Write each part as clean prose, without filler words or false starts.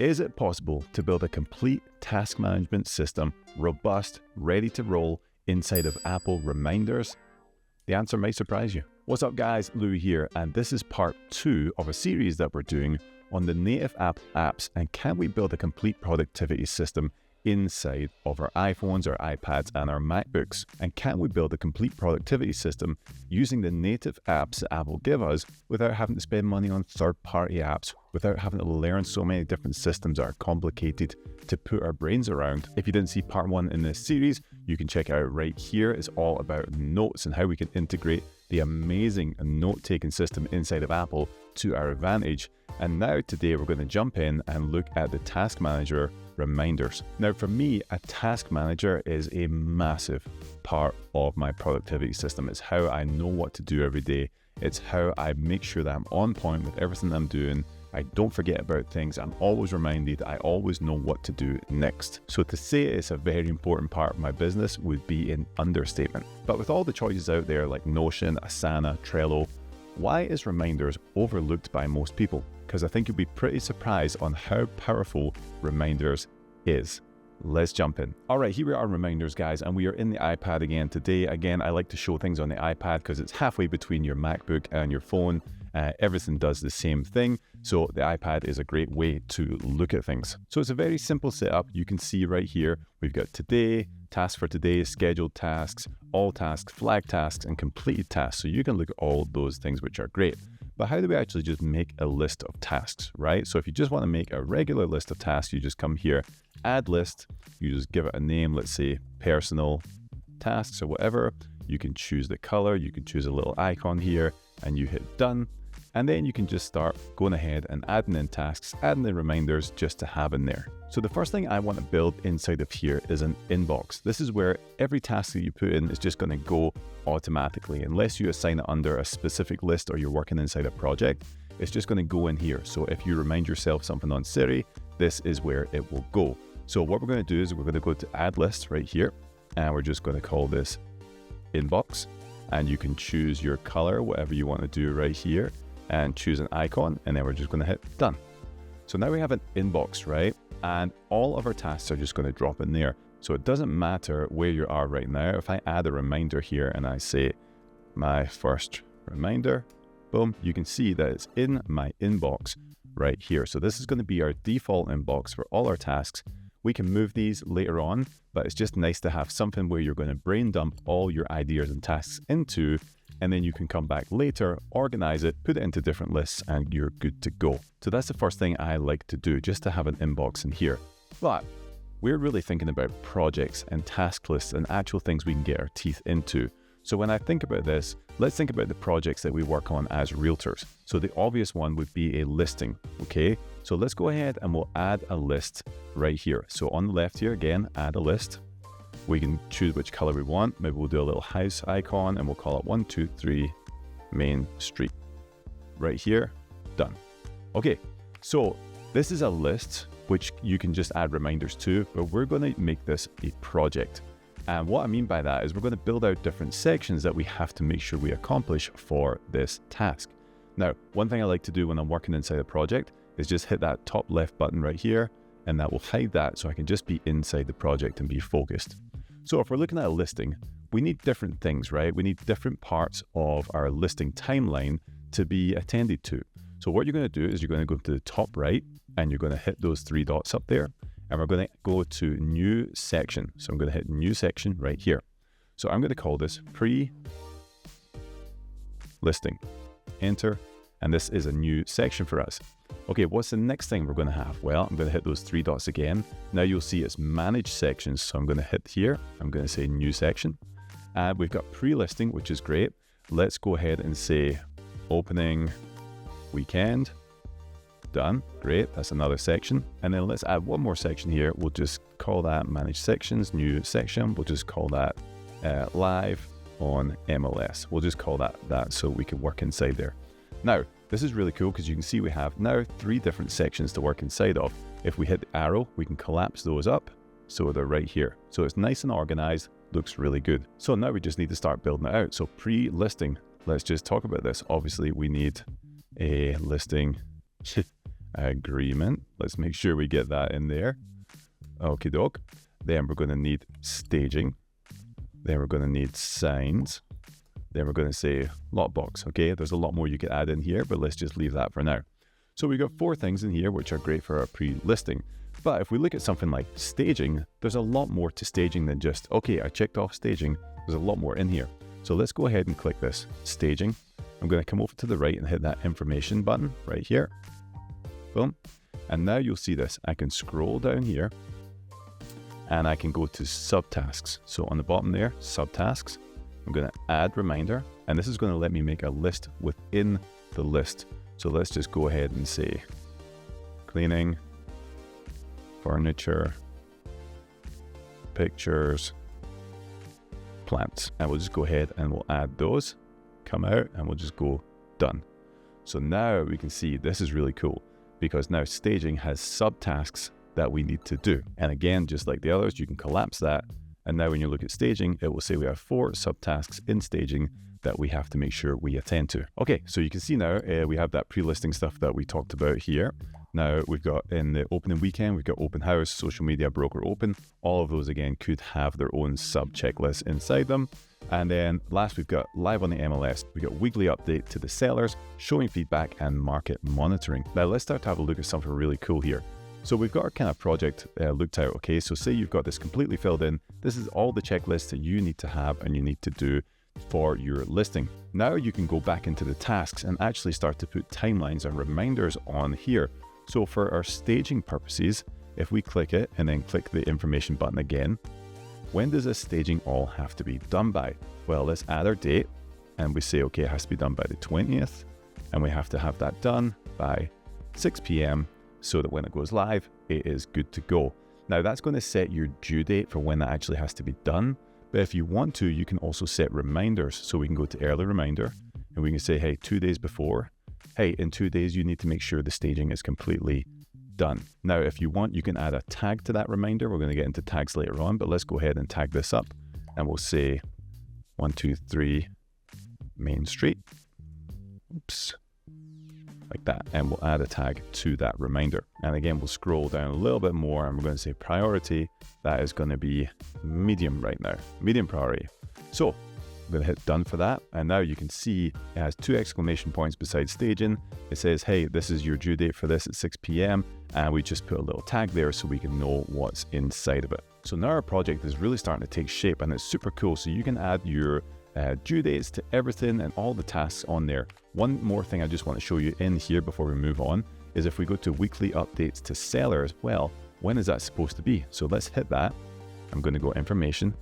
Is it possible to build a complete task management system, robust, ready to roll inside of Apple Reminders? The answer may surprise you. What's up guys, Lewi here, and this is part 2 of a series that we're doing on the native Apple apps and can we build a complete productivity system inside of our iPhones, our iPads and our MacBooks. And can we build a complete productivity system using the native apps that Apple give us without having to spend money on third-party apps, without having to learn so many different systems that are complicated to put our brains around. If you didn't see part 1 in this series, you can check it out right here. It's all about notes and how we can integrate the amazing note-taking system inside of Apple to our advantage. And now today we're going to jump in and look at the Task Manager Reminders. Now for me, a task manager is a massive part of my productivity system. It's how I know what to do every day. It's how I make sure that I'm on point with everything I'm doing. I don't forget about things. I'm always reminded. I always know what to do next. So to say it's a very important part of my business would be an understatement. But with all the choices out there like Notion, Asana, Trello, why is Reminders overlooked by most people? Because I think you'll be pretty surprised on how powerful Reminders is. Let's jump in. All right, here we are on Reminders, guys, and we are in the iPad again today. Again, I like to show things on the iPad because it's halfway between your MacBook and your phone. Everything does the same thing. So the iPad is a great way to look at things. So it's a very simple setup. You can see right here, we've got today, tasks for today, scheduled tasks, all tasks, flagged tasks, and completed tasks. So you can look at all those things, which are great. But how do we actually just make a list of tasks, right? So if you just want to make a regular list of tasks, you just come here, add list, you just give it a name, let's say personal tasks or whatever. You can choose the color, you can choose a little icon here, and you hit done. And then you can just start going ahead and adding in tasks, adding in reminders just to have in there. So the first thing I want to build inside of here is an inbox. This is where every task that you put in is just going to go automatically. Unless you assign it under a specific list or you're working inside a project, it's just going to go in here. So if you remind yourself something on Siri, this is where it will go. So what we're going to do is we're going to go to add list right here, and we're just going to call this inbox. And you can choose your color, whatever you want to do right here, and choose an icon, and then we're just going to hit done. So now we have an inbox, right? And all of our tasks are just going to drop in there. So it doesn't matter where you are right now. If I add a reminder here and I say my first reminder, boom, you can see that it's in my inbox right here. So this is going to be our default inbox for all our tasks. We can move these later on, but it's just nice to have something where you're going to brain dump all your ideas and tasks into, and then you can come back later, organize it, put it into different lists, and you're good to go. So that's the first thing I like to do, just to have an inbox in here. But we're really thinking about projects and task lists and actual things we can get our teeth into. So when I think about this, let's think about the projects that we work on as realtors. So the obvious one would be a listing, okay? So let's go ahead and we'll add a list right here. So on the left here, again, add a list. We can choose which color we want. Maybe we'll do a little house icon and we'll call it 123 Main Street. Right here, done. Okay, so this is a list which you can just add reminders to, but we're going to make this a project. And what I mean by that is we're going to build out different sections that we have to make sure we accomplish for this task. Now, one thing I like to do when I'm working inside a project is just hit that top left button right here, and that will hide that so I can just be inside the project and be focused. So if we're looking at a listing, we need different things, right? We need different parts of our listing timeline to be attended to. So what you're going to do is you're going to go to the top right and you're going to hit those 3 dots up there, and we're going to go to new section. So I'm going to hit new section right here. So I'm going to call this pre-listing, enter, and this is a new section for us. Okay, what's the next thing we're going to have? Well, I'm going to hit those 3 dots again. Now you'll see it's manage sections. So I'm going to hit here. I'm going to say new section. And we've got pre-listing, which is great. Let's go ahead and say opening weekend. Done. Great. That's another section. And then let's add one more section here. We'll just call that manage sections, new section. We'll just call that live on MLS. We'll just call that so we can work inside there. Now, this is really cool because you can see we have now 3 different sections to work inside of. If we hit the arrow, we can collapse those up so they're right here. So it's nice and organized, looks really good. So now we just need to start building it out. So pre-listing, let's just talk about this. Obviously, we need a listing agreement. Let's make sure we get that in there. Okie doke. Then we're going to need staging. Then we're going to need signs. Then we're going to say lockbox. Okay, there's a lot more you could add in here, but let's just leave that for now. So we got 4 things in here, which are great for our pre-listing. But if we look at something like staging, there's a lot more to staging than just, okay, I checked off staging. There's a lot more in here. So let's go ahead and click this staging. I'm going to come over to the right and hit that information button right here. Boom. And now you'll see this. I can scroll down here and I can go to subtasks. So on the bottom there, subtasks, I'm going to add reminder. And this is going to let me make a list within the list. So let's just go ahead and say cleaning, furniture, pictures, plants. And we'll just go ahead and we'll add those, come out, and we'll just go done. So now we can see this is really cool because now staging has subtasks that we need to do. And again, just like the others, you can collapse that. And now when you look at staging, it will say we have 4 subtasks in staging that we have to make sure we attend to. Okay, so you can see now we have that pre-listing stuff that we talked about here. Now we've got in the opening weekend, we've got open house, social media, broker open. All of those again could have their own sub checklists inside them. And then last we've got live on the MLS. We've got weekly update to the sellers, showing feedback and market monitoring. Now let's start to have a look at something really cool here. So we've got our kind of project looked out, okay? So say you've got this completely filled in. This is all the checklists that you need to have and you need to do for your listing. Now you can go back into the tasks and actually start to put timelines and reminders on here. So for our staging purposes, if we click it and then click the information button again, when does this staging all have to be done by? Well, let's add our date and we say, okay, it has to be done by the 20th and we have to have that done by 6 p.m. so that when it goes live, it is good to go. Now that's going to set your due date for when that actually has to be done. But if you want to, you can also set reminders. So we can go to early reminder and we can say, hey, 2 days before, hey, in 2 days, you need to make sure the staging is completely done. Now, if you want, you can add a tag to that reminder. We're going to get into tags later on, but let's go ahead and tag this up and we'll say 123 Main Street. Oops. Like that, and we'll add a tag to that reminder. And again, we'll scroll down a little bit more and we're going to say priority. That is going to be medium right now, medium priority. So I'm going to hit done for that. And now you can see it has 2 exclamation points beside staging. It says, hey, this is your due date for this at 6 p.m. And we just put a little tag there so we can know what's inside of it. So now our project is really starting to take shape and it's super cool. So you can add your due dates to everything and all the tasks on there. One more thing I just want to show you in here before we move on is if we go to weekly updates to sellers, well, when is that supposed to be? So let's hit that. I'm going to go information.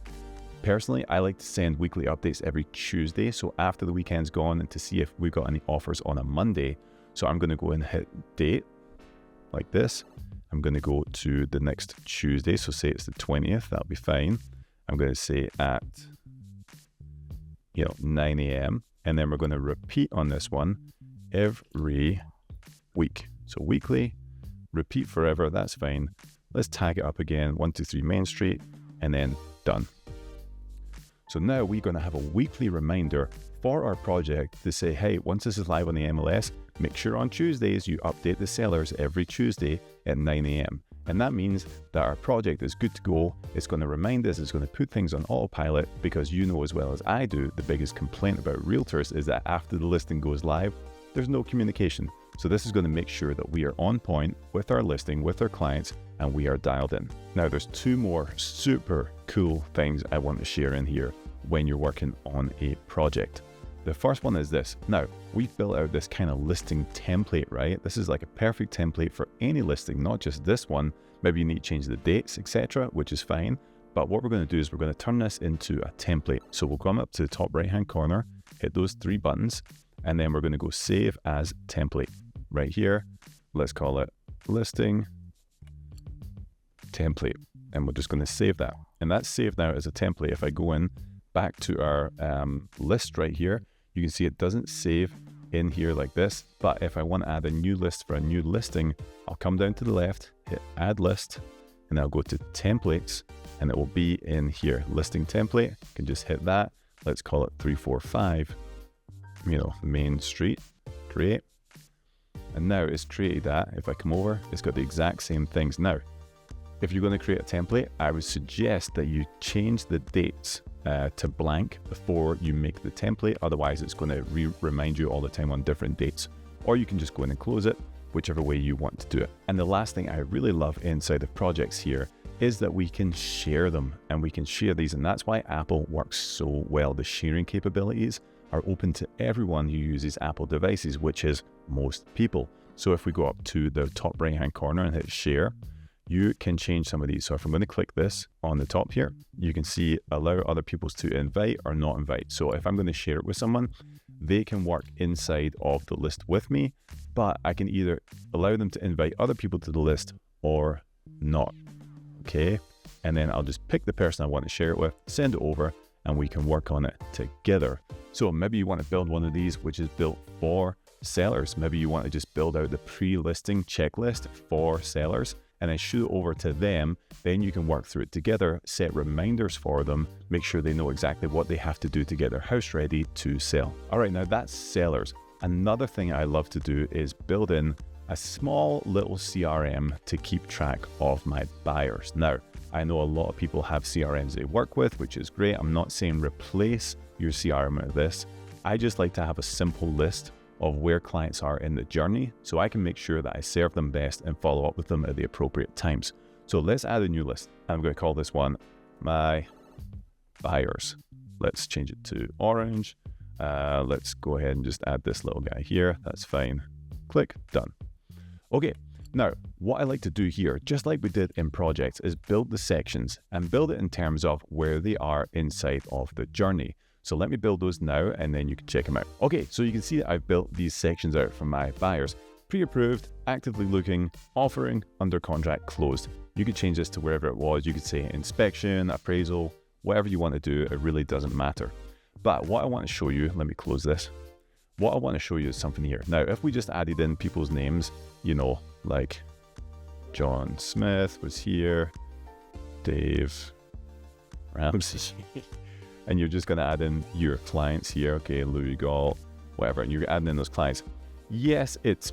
Personally, I like to send weekly updates every Tuesday. So after the weekend's gone and to see if we've got any offers on a Monday. So I'm going to go and hit date like this. I'm going to go to the next Tuesday. So say it's the 20th, that'll be fine. I'm going to say at 9 a.m. And then we're going to repeat on this one every week. So weekly, repeat forever, that's fine. Let's tag it up again, 123 Main Street, and then done. So now we're going to have a weekly reminder for our project to say, hey, once this is live on the MLS, make sure on Tuesdays you update the sellers every Tuesday at 9 a.m. And that means that our project is good to go. It's going to remind us, it's going to put things on autopilot because you know as well as I do, the biggest complaint about realtors is that after the listing goes live, there's no communication. So this is going to make sure that we are on point with our listing, with our clients, and we are dialed in. Now there's 2 more super cool things I want to share in here when you're working on a project. The first one is this. Now, we've built out this kind of listing template, right? This is like a perfect template for any listing, not just this one. Maybe you need to change the dates, etc., which is fine. But what we're going to do is we're going to turn this into a template. So we'll come up to the top right-hand corner, hit those 3 buttons, and then we're going to go save as template. Right here, let's call it listing template. And we're just going to save that. And that's saved now as a template. If I go in back to our list right here, you can see it doesn't save in here like this. But if I want to add a new list for a new listing, I'll come down to the left, hit add list, and I'll go to templates, and it will be in here, listing template. I can just hit that. Let's call it 345, Main Street. Great. And now it's created that. If I come over, it's got the exact same things now. If you're going to create a template, I would suggest that you change the dates to blank before you make the template. Otherwise, it's going to remind you all the time on different dates. Or you can just go in and close it, whichever way you want to do it. And the last thing I really love inside of projects here is that we can share them, and we can share these. And that's why Apple works so well. The sharing capabilities are open to everyone who uses Apple devices, which is most people. So if we go up to the top right hand corner and hit share, you can change some of these. So if I'm going to click this on the top here, you can see allow other people to invite or not invite. So if I'm going to share it with someone, they can work inside of the list with me, but I can either allow them to invite other people to the list or not. Okay. And then I'll just pick the person I want to share it with, send it over, and we can work on it together. So maybe you want to build one of these, which is built for sellers. Maybe you want to just build out the pre-listing checklist for sellers and then shoot it over to them. Then you can work through it together, set reminders for them, make sure they know exactly what they have to do to get their house ready to sell. All right, now that's sellers. Another thing I love to do is build in a small little CRM to keep track of my buyers. Now, I know a lot of people have CRMs they work with, which is great. I'm not saying replace your CRM with this. I just like to have a simple list of where clients are in the journey so I can make sure that I serve them best and follow up with them at the appropriate times. So let's add a new list. I'm going to call this one my buyers. Let's change it to orange. Let's go ahead and just add this little guy here. That's fine. Click, done. Okay, now what I like to do here, just like we did in projects, is build the sections and build it in terms of where they are inside of the journey. So let me build those now and then you can check them out. Okay, so you can see that I've built these sections out for my buyers. Pre-approved, actively looking, offering, under contract, closed. You could change this to wherever it was. You could say inspection, appraisal, whatever you want to do, it really doesn't matter. But what I want to show you, let me close this. What I want to show you is something here. Now, if we just added in people's names, you know, like John Smith was here, Dave Ramsey, and you're just going to add in your clients here. Okay, Lewi, Gault, whatever, and you're adding in those clients. Yes, it's,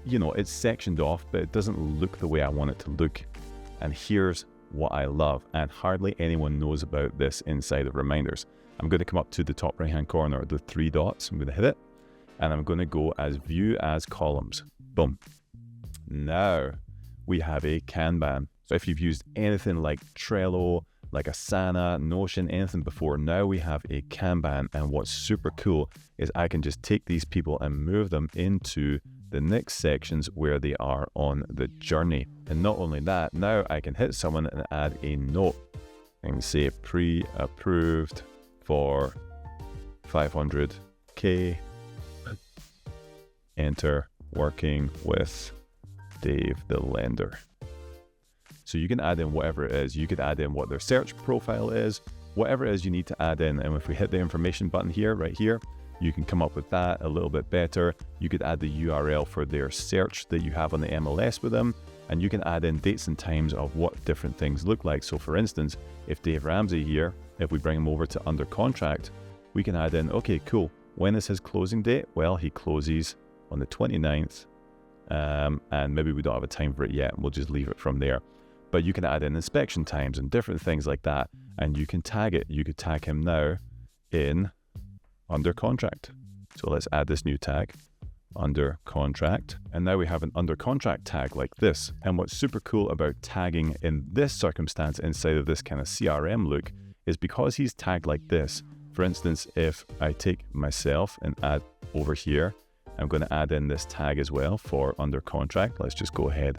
you know, it's sectioned off, but it doesn't look the way I want it to look. And here's what I love, and hardly anyone knows about this inside of reminders. I'm going to come up to the top right hand corner, the three dots. I'm going to hit it, and I'm going to go as view as columns. Boom. Now we have a Kanban. So if you've used anything like Trello, like Asana, Notion, anything before, now we have a Kanban. And what's super cool is I can just take these people and move them into the next sections where they are on the journey. And not only that, now I can hit someone and add a note and say pre-approved for 500K, enter working with Dave the lender. So you can add in whatever it is. You could add in what their search profile is, whatever it is you need to add in. And if we hit the information button here, right here, you can come up with that a little bit better. You could add the URL for their search that you have on the MLS with them. And you can add in dates and times of what different things look like. So for instance, if Dave Ramsey here, if we bring him over to under contract, we can add in, okay, cool. When is his closing date? Well, he closes on the 29th. And maybe we don't have a time for it yet. We'll just leave it from there. But you can add in inspection times and different things like that. And you can tag it. You could tag him now in under contract. So let's add this new tag, under contract. And now we have an under contract tag like this. And what's super cool about tagging in this circumstance inside of this kind of CRM look is because he's tagged like this. For instance, if I take myself and add over here, I'm going to add in this tag as well for under contract. Let's just go ahead,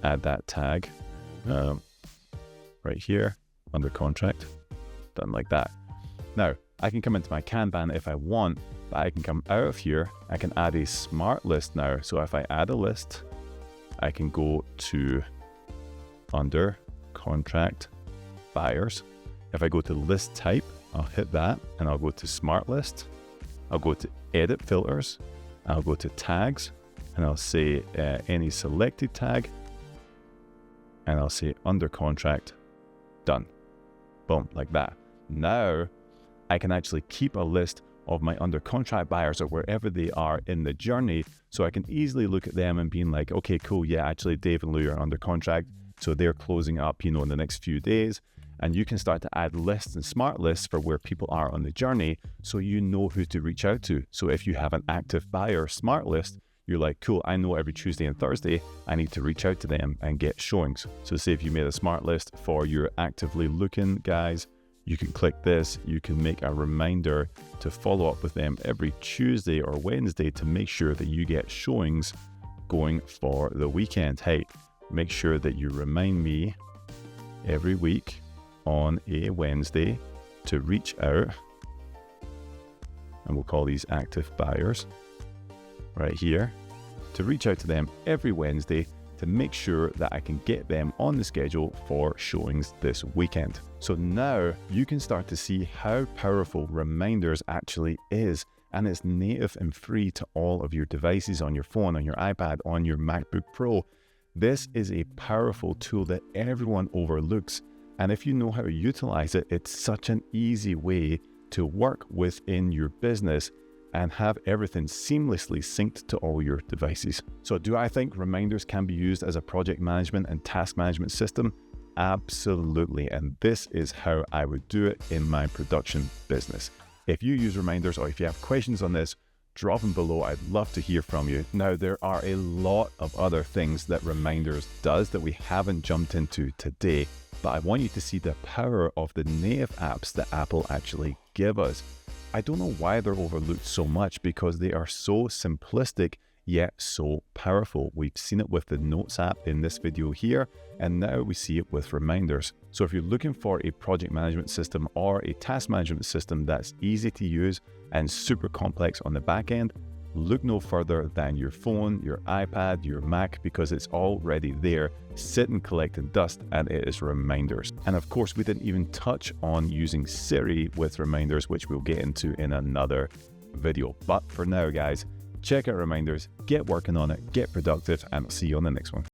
add that tag right here, under contract, done like that. Now, I can come into my Kanban if I want, but I can come out of here. I can add a smart list now. So if I add a list, I can go to under contract buyers. If I go to list type, I'll hit that and I'll go to smart list. I'll go to edit filters. I'll go to tags and I'll say any selected tag and I'll say under contract, done. Boom, like that. Now I can actually keep a list of my under contract buyers or wherever they are in the journey So I can easily look at them and being like, okay, cool. Yeah, actually Dave and Lou are under contract. So they're closing up, in the next few days. And you can start to add lists and smart lists for where people are on the journey, so you know who to reach out to. So if you have an active buyer smart list, you're like, cool, I know every Tuesday and Thursday, I need to reach out to them and get showings. So say if you made a smart list for your actively looking guys, you can click this, you can make a reminder to follow up with them every Tuesday or Wednesday to make sure that you get showings going for the weekend. Hey, make sure that you remind me every week on a Wednesday to reach out, and we'll call these active buyers right here, to reach out to them every Wednesday to make sure that I can get them on the schedule for showings this weekend. So now you can start to see how powerful Reminders actually is, and it's native and free to all of your devices on your phone, on your iPad, on your MacBook Pro. This is a powerful tool that everyone overlooks. And if you know how to utilize it, it's such an easy way to work within your business and have everything seamlessly synced to all your devices. So do I think Reminders can be used as a project management and task management system? Absolutely. And this is how I would do it in my production business. If you use Reminders, or if you have questions on this, drop them below. I'd love to hear from you. Now, there are a lot of other things that Reminders does that we haven't jumped into today, but I want you to see the power of the native apps that Apple actually give us. I don't know why they're overlooked so much, because they are so simplistic yet so powerful. We've seen it with the Notes app in this video here, and now we see it with Reminders. So if you're looking for a project management system or a task management system that's easy to use and super complex on the back end, look no further than your phone, your iPad, your Mac, because it's already there, sitting collecting dust, and it is Reminders. And of course, we didn't even touch on using Siri with Reminders, which we'll get into in another video. But for now, guys, check out Reminders, get working on it, get productive, and I'll see you on the next one.